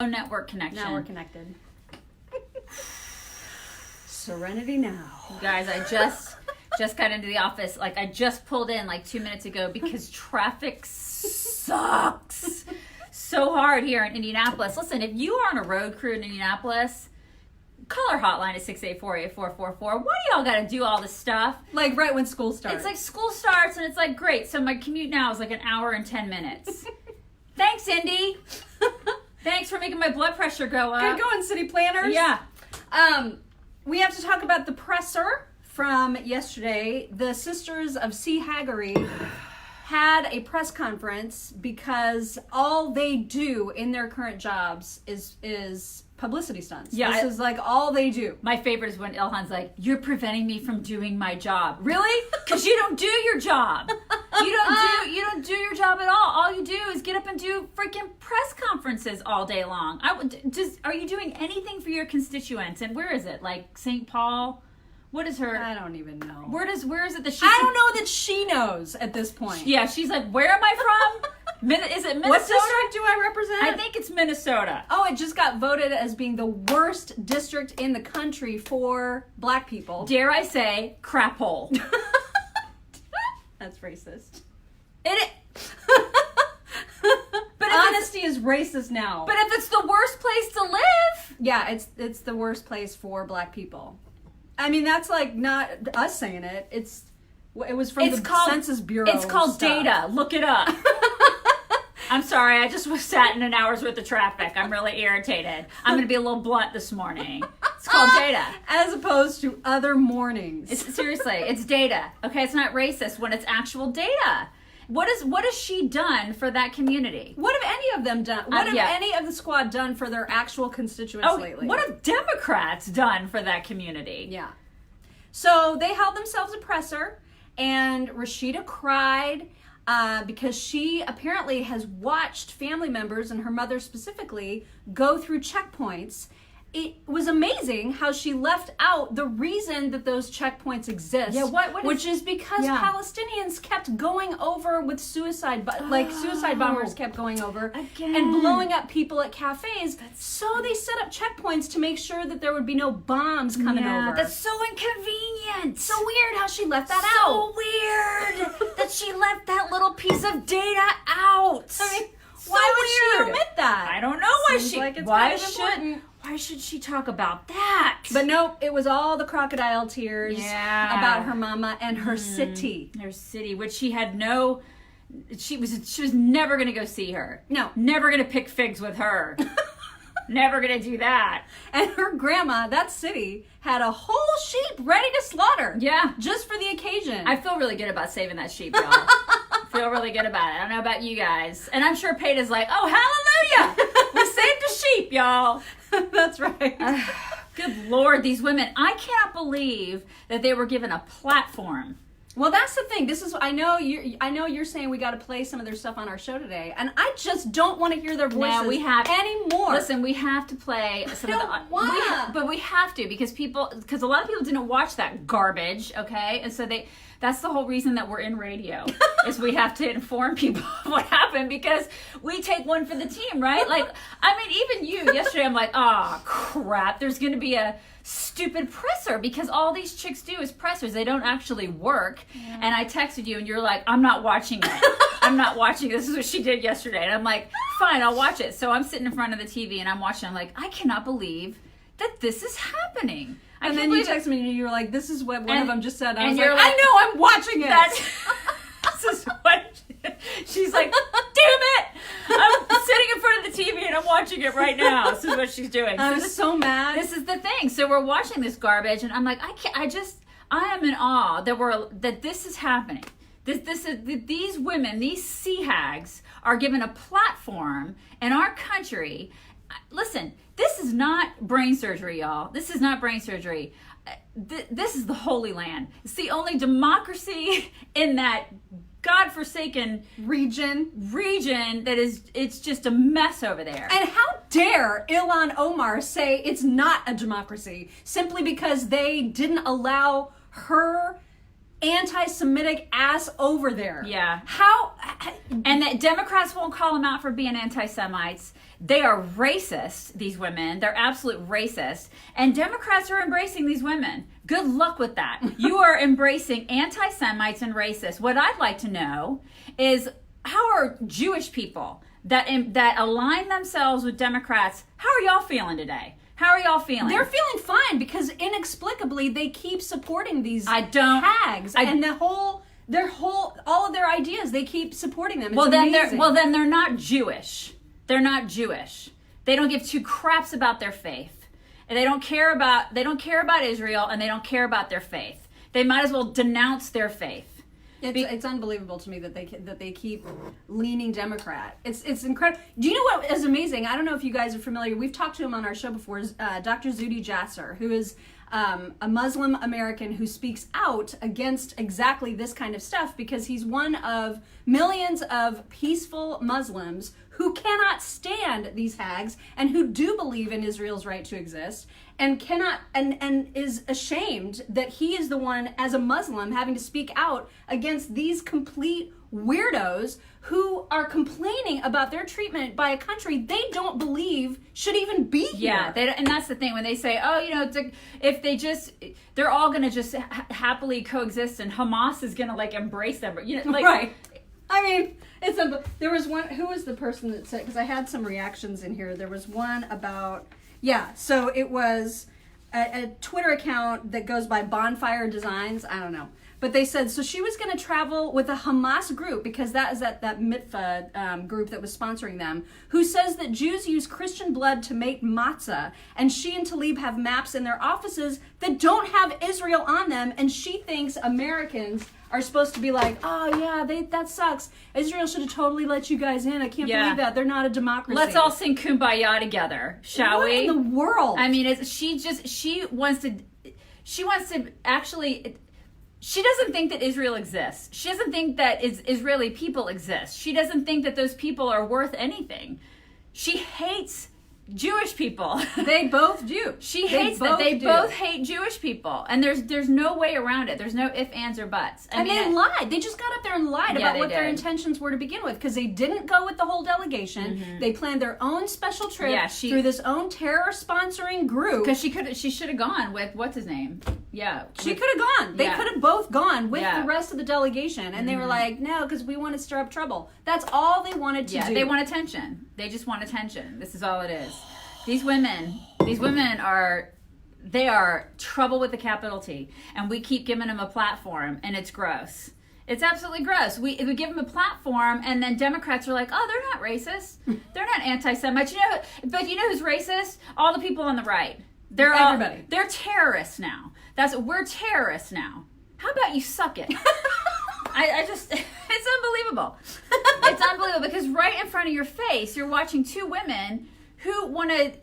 Network connection. Now we're connected. Serenity now. You guys, I just got into the office. Like, I just pulled in like 2 minutes ago because traffic sucks so hard here in Indianapolis. Listen, if you are on a road crew in Indianapolis, call our hotline at 684-8444. Why do y'all got to do all this stuff? Like right when school starts. It's like school starts and it's like, great. So my commute now is like an hour and 10 minutes. Thanks, Indy. Thanks for making my blood pressure go up. Good going, city planners. Yeah. We have to talk about the presser from yesterday. The Sisters of Sea Haggery had a press conference because all they do in their current jobs is publicity stunts. Yeah, this is like all they do. My favorite is when Ilhan's like, "You're preventing me from doing my job." Really? Because you don't do your job. You don't do your job at all. All you do is get up and do freaking press conferences all day long. Are you doing anything for your constituents? And where is it? Like St. Paul? What is her? I don't even know. Where is it that she? I don't know that she knows at this point. Yeah, she's like, where am I from? Is it Minnesota? What district do I represent? I think it's Minnesota. Oh, it just got voted as being the worst district in the country for black people. Dare I say, crap hole. That's racist. But honesty is racist now. But if it's the worst place to live, yeah, it's the worst place for black people. I mean, that's like not us saying it. It was from the Census Bureau. It's called data. Look it up. I'm sorry, I just was sat in an hour's worth of traffic. I'm really irritated. I'm going to be a little blunt this morning. It's called data. As opposed to other mornings. Seriously, it's data. Okay, it's not racist when it's actual data. What has she done for that community? What have any of them done? What have any of the squad done for their actual constituents lately? What have Democrats done for that community? Yeah. So they held themselves a presser, and Rashida cried because she apparently has watched family members, and her mother specifically, go through checkpoints. It was amazing how she left out the reason that those checkpoints exist. Yeah, which is because Palestinians kept going over with suicide bombers kept going over and blowing up people at cafes. So they set up checkpoints to make sure that there would be no bombs coming over. That's so inconvenient. So weird how she left that out. So weird that she left that little piece of data out. I mean, why would she omit that? I don't know why Seems she. Like it's kind of important. Why should she talk about that? But no, it was all the crocodile tears about her mama and her city. Her city, which she had no... She was never going to go see her. No. Never going to pick figs with her. Never going to do that. And her grandma, that city, had a whole sheep ready to slaughter. Yeah. Just for the occasion. I feel really good about saving that sheep, y'all. Feel really good about it. I don't know about you guys. And I'm sure Peta's like, oh, hallelujah! We saved a sheep, y'all. That's right. Good Lord, these women. I cannot believe that they were given a platform. Well, that's the thing. I know you're saying we got to play some of their stuff on our show today, and I just don't want to hear their voices anymore. Listen, we have to play some of the... But we have to because a lot of people didn't watch that garbage, okay? And so that's the whole reason that we're in radio is we have to inform people of what happened because we take one for the team, right? Like, I mean, even you yesterday, I'm like, oh, crap, there's going to be a stupid presser because all these chicks do is pressers. They don't actually work. Yeah. And I texted you and you're like, I'm not watching it. I'm not watching it. This is what she did yesterday. And I'm like, fine, I'll watch it. So I'm sitting in front of the TV and I'm watching. I'm like, I cannot believe that this is happening. And then you texted me and you were like, this is what one of them just said. I was like, I know, I'm watching it. This is what she's like, damn it. I'm sitting in front of the TV and I'm watching it right now. This is what she's doing. I'm so mad. This is the thing. So we're watching this garbage and I'm like, I am in awe that this is happening. These women, these sea hags are given a platform in our country. Listen, this is not brain surgery, y'all. This is not brain surgery. This is the Holy Land. It's the only democracy in that godforsaken region that it's just a mess over there. And how dare Ilhan Omar say it's not a democracy simply because they didn't allow her anti-Semitic ass over there. Yeah. How? And that Democrats won't call them out for being anti-Semites. They are racist, these women. They're absolute racist. And Democrats are embracing these women. Good luck with that. You are embracing anti-Semites and racists. What I'd like to know is, how are Jewish people that align themselves with Democrats, how are y'all feeling today? How are y'all feeling? They're feeling fine because inexplicably they keep supporting these hags and all of their ideas. They keep supporting them. It's amazing. Then they're not Jewish. They're not Jewish. They don't give two craps about their faith. And they don't care about Israel, and they don't care about their faith. They might as well denounce their faith. It's unbelievable to me that they keep leaning Democrat. It's incredible. Do you know what is amazing? I don't know if you guys are familiar. We've talked to him on our show before. Dr. Zuhdi Jasser, who is a Muslim American who speaks out against exactly this kind of stuff because he's one of millions of peaceful Muslims who cannot stand these hags and who do believe in Israel's right to exist and cannot and is ashamed that he is the one as a Muslim having to speak out against these complete weirdos who are complaining about their treatment by a country they don't believe should even be here. Yeah, and that's the thing when they say, oh, if they're all going to just happily coexist and Hamas is going to like embrace them, right. I mean, there was one, who was the person that said, because I had some reactions in here. There was one about, so it was a Twitter account that goes by Bonfire Designs. I don't know. But they said, so she was going to travel with a Hamas group, because that is that Mitfa group that was sponsoring them, who says that Jews use Christian blood to make matzah, and she and Talib have maps in their offices that don't have Israel on them, and she thinks Americans are supposed to be like, oh yeah, that sucks. Israel should have totally let you guys in. I can't believe that. They're not a democracy. Let's all sing Kumbaya together, shall we? What in the world? I mean, she wants to actually... She doesn't think that Israel exists. She doesn't think that Israeli people exist. She doesn't think that those people are worth anything. She hates Jewish people. They both do. She hates that. They both hate Jewish people. And there's no way around it. There's no ifs, ands, or buts. They lied. They just got up there and lied about what their intentions were to begin with, because they didn't go with the whole delegation. Mm-hmm. They planned their own special trip through this own terror-sponsoring group. Because she should have gone with, what's his name? Yeah. She could have gone. They could have both gone with the rest of the delegation. And they were like, no, because we want to stir up trouble. That's all they wanted to do. They want attention. They just want attention. This is all it is. These women are trouble with a capital T. And we keep giving them a platform, and it's gross. It's absolutely gross. We give them a platform, and then Democrats are like, oh, they're not racist. They're not anti-Semites. But you know who's racist? All the people on the right. Everybody. They're terrorists now. We're terrorists now. How about you suck it? It's unbelievable. It's unbelievable, because right in front of your face, you're watching two women who want to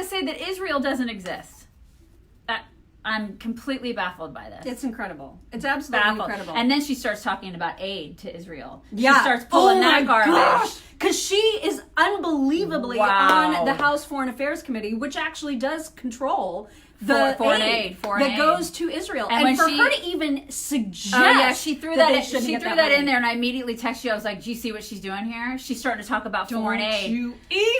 say that Israel doesn't exist. I'm completely baffled by this. It's incredible. It's absolutely incredible. And then she starts talking about aid to Israel. Yeah. She starts pulling that garbage. Because she is unbelievably on the House Foreign Affairs Committee, which actually does control the foreign aid that goes to Israel. And for her to even suggest she threw that in there, and I immediately texted you. I was like, do you see what she's doing here? She's starting to talk about foreign aid.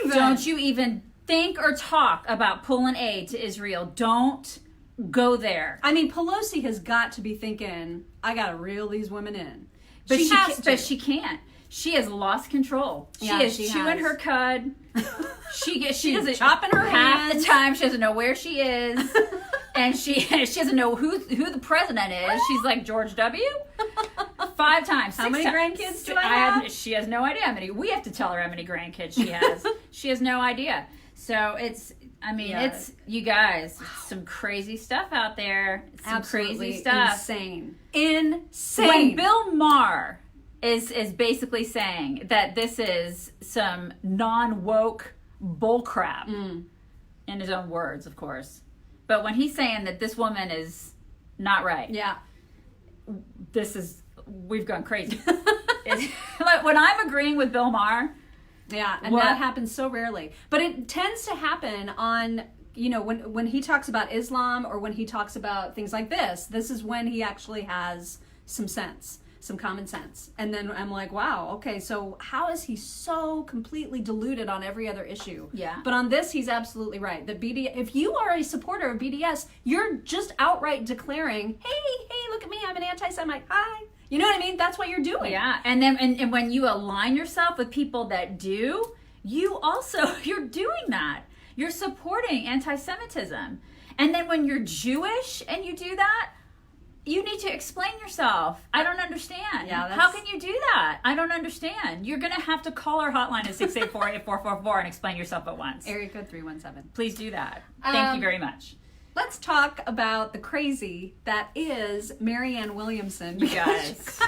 Don't you even think or talk about pulling aid to Israel. Don't go there. I mean, Pelosi has got to be thinking, I got to reel these women in. But she can't. She has lost control. She is chewing her cud. She's chopping her half hands. the time. She doesn't know where she is, and she doesn't know who the president is. She's like, George W. 5 times. How many grandkids do I have? She has no idea how many. We have to tell her how many grandkids she has. She has no idea. So it's you guys, some crazy stuff out there. Some crazy stuff. Insane. When Bill Maher is basically saying that this is some non-woke bullcrap, in his own words, of course. But when he's saying that this woman is not right, we've gone crazy. Like when I'm agreeing with Bill Maher. Yeah, and that happens so rarely. But it tends to happen on when he talks about Islam or when he talks about things like this is when he actually has some sense, some common sense. And then I'm like, wow, okay, so how is he so completely deluded on every other issue? Yeah. But on this, he's absolutely right. That if you are a supporter of BDS, you're just outright declaring, hey, look at me, I'm an anti-Semite. Hi. You know what I mean? That's what you're doing. Yeah, and then and when you align yourself with people that do, you're doing that. You're supporting anti-Semitism. And then when you're Jewish and you do that, you need to explain yourself. I don't understand. Yeah, how can you do that? I don't understand. You're going to have to call our hotline at 684-8444 and explain yourself at once. Area code 317. Please do that. Thank you very much. Let's talk about the crazy that is Marianne Williamson. Guys.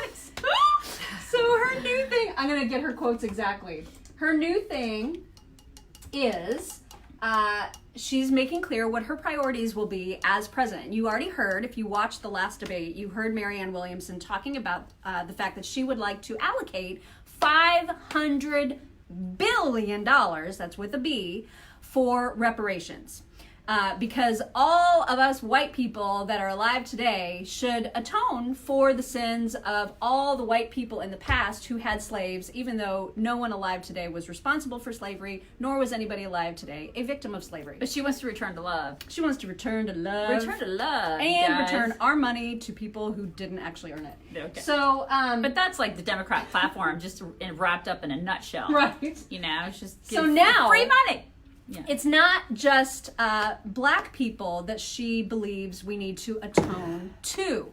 So her new thing, I'm going to get her quotes exactly. Her new thing is she's making clear what her priorities will be as president. You already heard, if you watched the last debate, you heard Marianne Williamson talking about the fact that she would like to allocate $500 billion, that's with a B, for reparations. Because all of us white people that are alive today should atone for the sins of all the white people in the past who had slaves, even though no one alive today was responsible for slavery, nor was anybody alive today a victim of slavery. But she wants to return to love. She wants to return to love. Return to love, and guys. return our money to people who didn't actually earn it. Okay. So, but that's like the Democrat platform, just wrapped up in a nutshell. right. You know, it's just So give now- free money. Yeah. It's not just black people that she believes we need to atone to.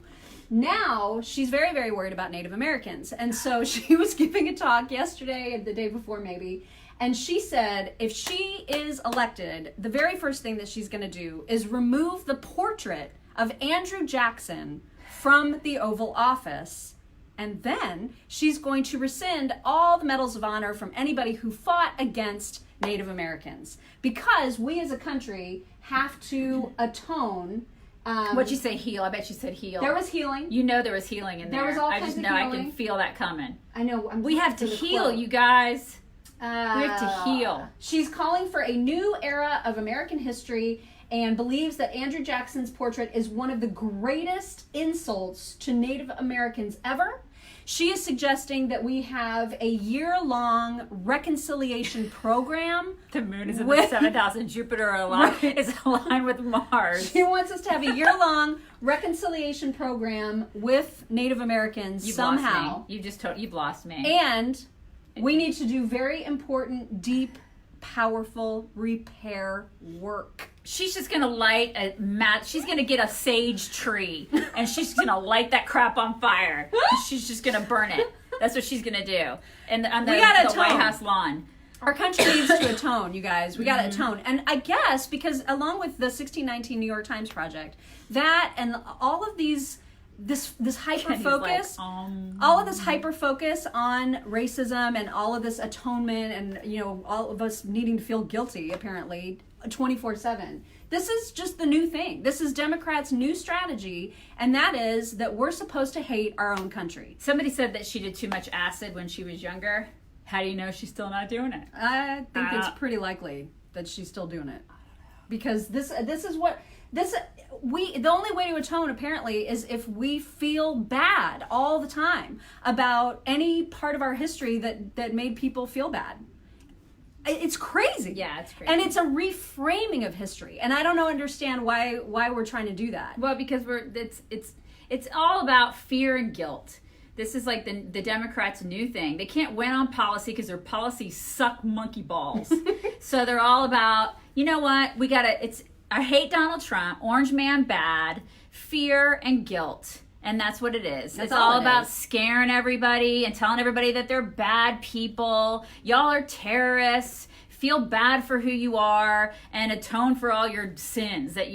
Now, she's very, very worried about Native Americans. And so she was giving a talk yesterday and the day before maybe, and she said if she is elected, the very first thing that she's going to do is remove the portrait of Andrew Jackson from the Oval Office. And then she's going to rescind all the medals of honor from anybody who fought against Native Americans, because we as a country have to atone. What'd you say, heal? I bet you said heal. There was healing. You know there was healing in there. There was all I kinds just of know I healing. can feel that coming. I know. We have to heal, you guys. We have to heal. She's calling for a new era of American history and believes that Andrew Jackson's portrait is one of the greatest insults to Native Americans ever. She is suggesting that we have a year-long reconciliation program. The moon is in the 7th house and Jupiter is aligned with Mars. She wants us to have a year-long reconciliation program with Native Americans somehow. Lost me. You've lost me. And we need to do very important, deep, powerful repair work. She's just gonna light a she's gonna get a sage tree and she's gonna light that crap on fire. She's just gonna burn it. That's what she's gonna do. And on the White House lawn. Our country needs to atone, you guys. We gotta atone. And I guess because along with the 1619 New York Times Project, that and all of these this hyper focus, all of this hyper focus on racism and all of this atonement and all of us needing to feel guilty apparently 24/7. This is just the new thing. This is Democrats' new strategy, and that is that we're supposed to hate our own country. Somebody said that she did too much acid when she was younger. How do you know she's still not doing it? I think it's pretty likely that she's still doing it, because the only way to atone apparently is if we feel bad all the time about any part of our history that made people feel bad. It's crazy. Yeah, it's crazy. And it's a reframing of history. And I don't understand why we're trying to do that. Well, because it's all about fear and guilt. This is like the Democrats' new thing. They can't win on policy because their policies suck monkey balls. So they're all about, you know what? I hate Donald Trump, orange man bad, fear and guilt. And that's what it is. It's all about scaring everybody and telling everybody that they're bad people. Y'all are terrorists. Feel bad for who you are and atone for all your sins that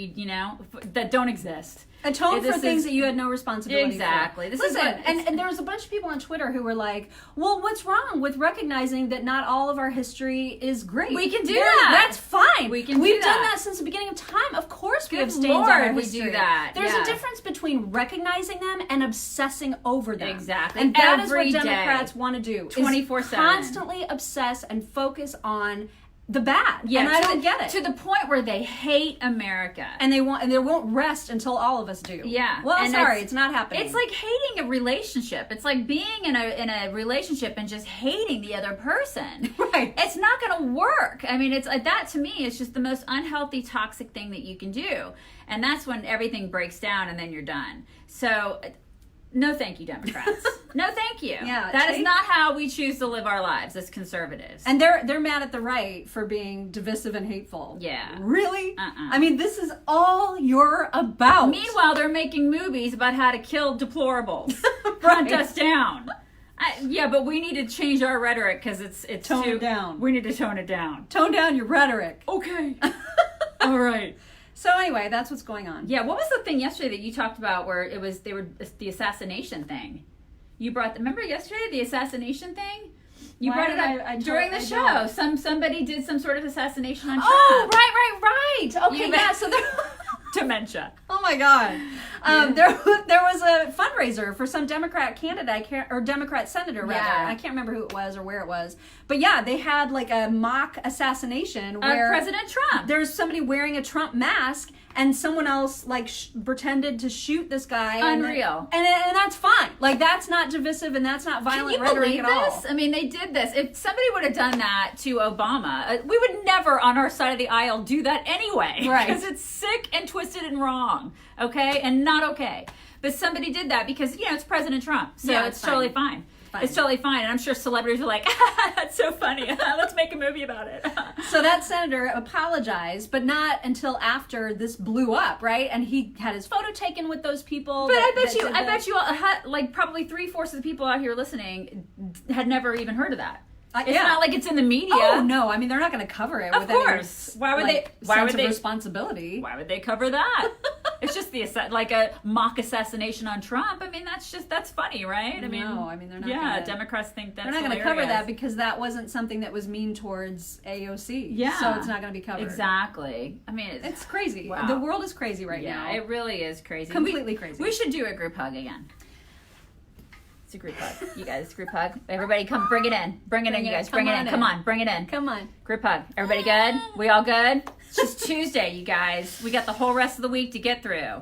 that don't exist. Atone for things that you had no responsibility exactly. for. And there was a bunch of people on Twitter who were like, well, what's wrong with recognizing that not all of our history is great? We can do that. That's fine. We've done that since the beginning of time. Of course we have stains on our history. We do that. There's a difference between recognizing them and obsessing over them. Exactly. And that is what Democrats want to do. 24/7. Constantly obsess and focus on the bad. Yeah, and I don't get it. To the point where they hate America. And they won't rest until all of us do. Yeah. Well, and sorry, it's not happening. It's like hating a relationship. It's like being in a relationship and just hating the other person. Right. It's not going to work. I mean, it's that to me is just the most unhealthy, toxic thing that you can do. And that's when everything breaks down and then you're done. So, no thank you, Democrats. No thank you. Yeah, that is not how we choose to live our lives as conservatives. And they're mad at the right for being divisive and hateful. Yeah. Really? I mean, this is all you're about. Meanwhile, they're making movies about how to kill deplorables. Hunt us down. Yeah, but we need to change our rhetoric because it's tone too it down. We need to tone it down. Tone down your rhetoric. Okay. All right. So anyway, that's what's going on. Yeah, what was the thing yesterday that you talked about where they were the assassination thing? You brought remember yesterday the assassination thing? You brought it up during the show. Somebody did some sort of assassination on Trump. Oh, right. Okay, yeah. So there. Dementia. Oh my God. There was a fundraiser for some Democrat candidate or Democrat senator rather. Yeah. I can't remember who it was or where it was. But yeah, they had like a mock assassination where President Trump. There's somebody wearing a Trump mask and someone else like pretended to shoot this guy. Unreal. And that's fine. Like that's not divisive and that's not violent rhetoric at all. Can you believe this? I mean, they did this. If somebody would have done that to Obama, we would never on our side of the aisle do that anyway. Right. Because it's sick and twisted and wrong. Okay? And not okay. But somebody did that because, it's President Trump. So yeah, it's totally fine. It's totally fine. And I'm sure celebrities are like, that's so funny. Let's make a movie about it. So that senator apologized, but not until after this blew up, right? And he had his photo taken with those people. But I bet you, like probably 3/4 of the people out here listening had never even heard of that. It's not like it's in the media. Oh no! I mean, they're not going to cover it. Of course. Why would they? Why would they? Responsibility. Why would they cover that? It's just like a mock assassination on Trump. I mean, that's funny, right? I mean, no, I mean they're not. Yeah, Democrats think that's. They're not going to cover that because that wasn't something that was mean towards AOC. Yeah, so it's not going to be covered. Exactly. I mean, it's crazy. Wow. The world is crazy now. Yeah, it really is crazy. Completely crazy. We should do a group hug again. It's a group hug. You guys, group hug. Everybody come, bring it in. Bring it in, you guys. Bring it in. Come on, bring it in. Come on. Group hug. Everybody good? We all good? It's just Tuesday, you guys. We got the whole rest of the week to get through.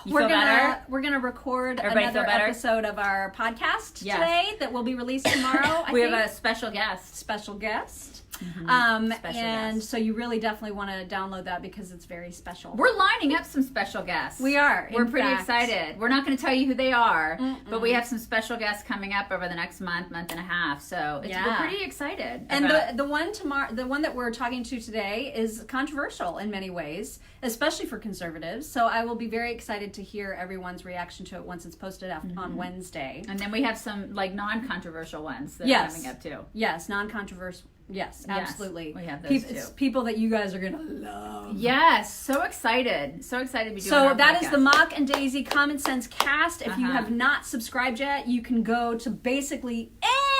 You feel better? We're gonna record Everybody another episode of our podcast today that will be released tomorrow. We have a special guest. Special guest. Special and guest. So you really definitely want to download that because it's very special. We're lining up some special guests. We are. We're pretty excited. We're not going to tell you who they are, but we have some special guests coming up over the next month and a half. So we're pretty excited. And the one tomorrow, the one that we're talking to today, is controversial in many ways, especially for conservatives. So I will be very excited to hear everyone's reaction to it once it's posted on Wednesday. And then we have some like non-controversial ones that are coming up too. Yes, non-controversial. Yes, absolutely. We have those too. People that you guys are going to love. Yes, so excited. So excited to be doing So our that podcast. is the Mock and Daisy Common Sense cast. If you have not subscribed yet, you can go to basically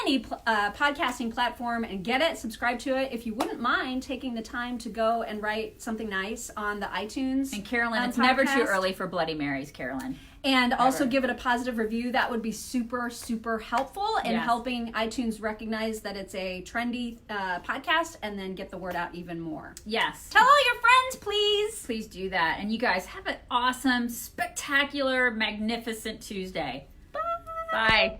any podcasting platform and get it, subscribe to it. If you wouldn't mind taking the time to go and write something nice on the iTunes. And Carolyn, it's never too early for Bloody Marys, Carolyn. And also give it a positive review. That would be super, super helpful in helping iTunes recognize that it's a trendy podcast and then get the word out even more. Yes. Tell all your friends, please. Please do that. And you guys have an awesome, spectacular, magnificent Tuesday. Bye. Bye.